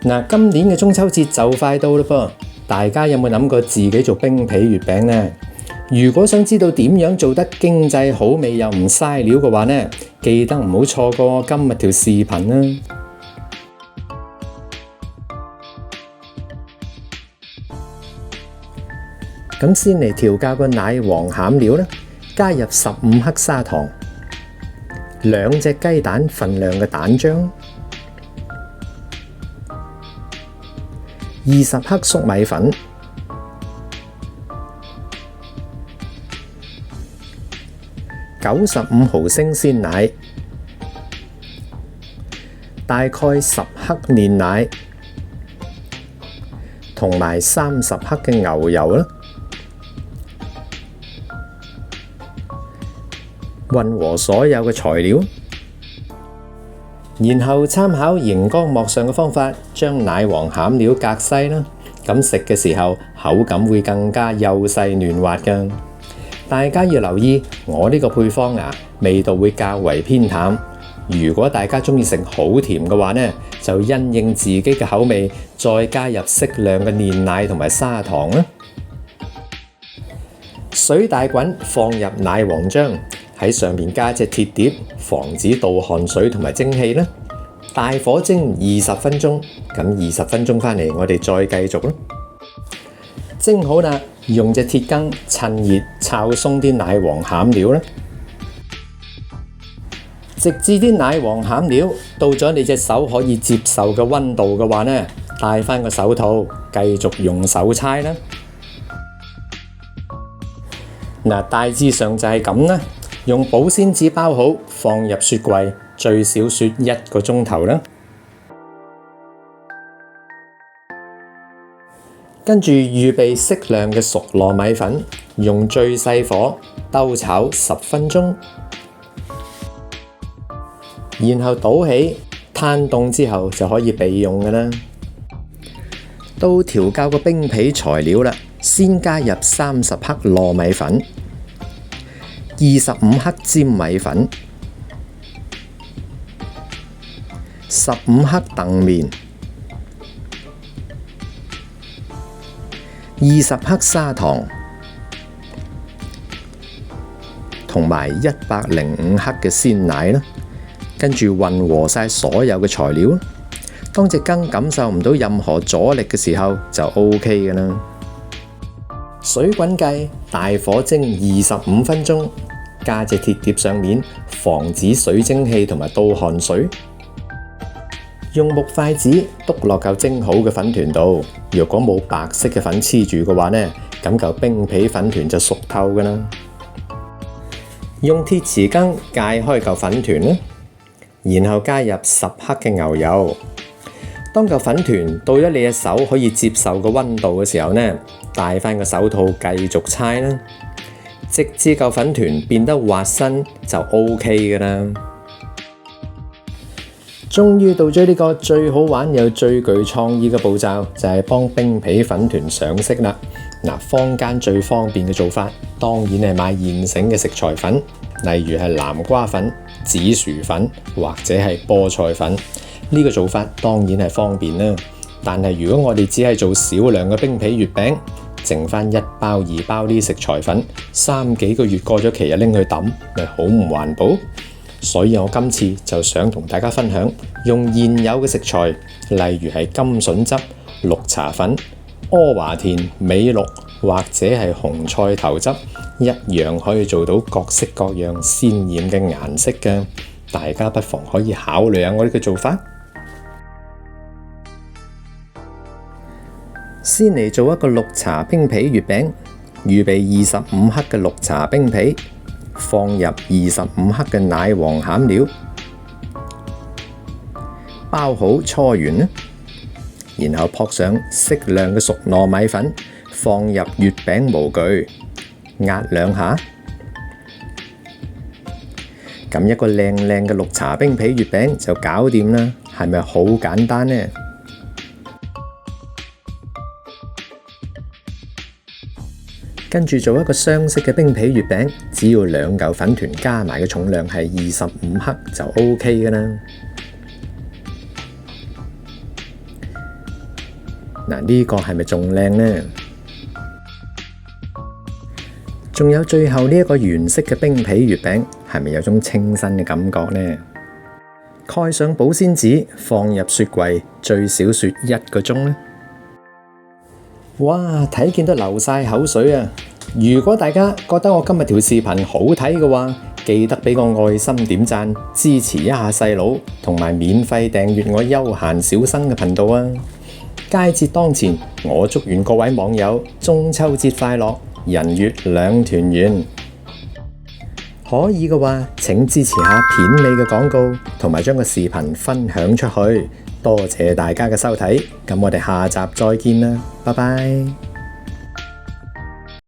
嗱，今年嘅中秋節就快到啦噃，大家有冇諗過自己做冰皮月餅呢？如果想知道點樣做得經濟好味又唔嘥料嘅話呢，記得唔好錯過我今日條視頻啦。咁先嚟調校個奶黃餡料啦，加入15克砂糖、2隻雞蛋份量嘅蛋漿、20克粟米粉、95毫升鮮奶、大概10克煉奶，同埋30克嘅牛油啦。混合所有嘅材料，然後參考熒光幕上嘅方法，將奶黃餡料隔細啦。咁食嘅時候口感會更加幼細嫩滑㗎。大家要留意，我呢個配方味道會較為偏淡。如果大家中意食好甜嘅話呢，就因應自己嘅口味，再加入適量嘅煉奶同埋砂糖啦。水大滾，放入奶黃漿。喺上面加隻鐵碟，防止倒汗水同埋蒸汽啦。大火蒸20分鐘，咁20分鐘返嚟，我哋再繼續啦。蒸好啦，用隻鐵羹趁熱炒鬆啲奶黃餡料啦，直至啲奶黃餡料到咗你隻手可以接受嘅溫度嘅話呢，戴返個手套，繼續用手搓啦。嗱，大致上就係咁啦。用保鮮紙包好，放入雪櫃，最少雪1個鐘頭啦。跟住預備適量嘅熟糯米粉，用最細火兜炒10分鐘，然後倒起，攤凍之後就可以備用㗎啦。到調校個冰皮材料啦，先加入30克糯米粉、25克粘米粉、15克澄麵、20克砂糖，同埋105克嘅鮮奶啦。跟住混和晒所有嘅材料，當隻羹感受唔到任何阻力嘅時候，就 OK 㗎啦。水滾計，大火蒸25分鐘。加隻鐵碟上面，防止水蒸氣同埋倒汗水。用木筷子篤落嚿蒸好嘅粉團度，如果冇白色嘅粉黐住嘅話呢，咁嚿冰皮粉團就熟透㗎啦。用鐵匙羹界開嚿粉團啦，然後加入10克嘅牛油。當嚿粉團到咗你嘅手可以接受嘅溫度嘅時候呢，戴返個手套繼續搓啦。直至嚿粉團變得滑身就 OK 㗎啦。終於到咗呢個最好玩又最具創意嘅步驟，就係幫冰皮粉團上色啦。坊間最方便嘅做法，當然係買現成嘅食材粉，例如係南瓜粉、紫薯粉或者係菠菜粉。呢個做法當然係方便啦。但係如果我哋只係做少量嘅冰皮月餅，剩返1包2包啲食材粉，3幾個月過咗期就拎去抌，咪好唔環保。所以我今次就想同大家分享，用現有嘅食材，例如係甘筍汁、綠茶粉、阿華田、美祿或者係紅菜頭汁，一樣可以做到各式各樣鮮豔嘅顏色嘅。大家不妨可以考慮下我呢個做法。先嚟做一個綠茶冰皮月餅，預備25克嘅綠茶冰皮，放入25克嘅奶黃餡料，包好搓完啦，然後撲上適量嘅熟糯米粉，放入月餅模具，壓2下，咁一個靚靚嘅綠茶冰皮月餅就搞掂啦，係咪好簡單呢？跟住做一個雙色嘅冰皮月餅，只要2嚿粉團加埋嘅重量係25克就 OK 㗎啦。嗱，呢個係咪仲靚呢？仲有最後呢一個原色嘅冰皮月餅，係咪有種清新嘅感覺呢？蓋上保鮮紙，放入雪櫃，最少雪1個鐘呢。哇！睇見都流晒口水啊！如果大家覺得我今日條視頻好睇嘅話，記得俾個愛心點讚，支持一下細佬，同埋免費訂閱我休閒小生嘅頻道啊！佳節當前，我祝願各位網友中秋節快樂，人月兩團圓。可以嘅話，請支持下片尾嘅廣告，同埋將個視頻分享出去。多謝大家嘅收睇，咁我哋下集再見啦，拜拜。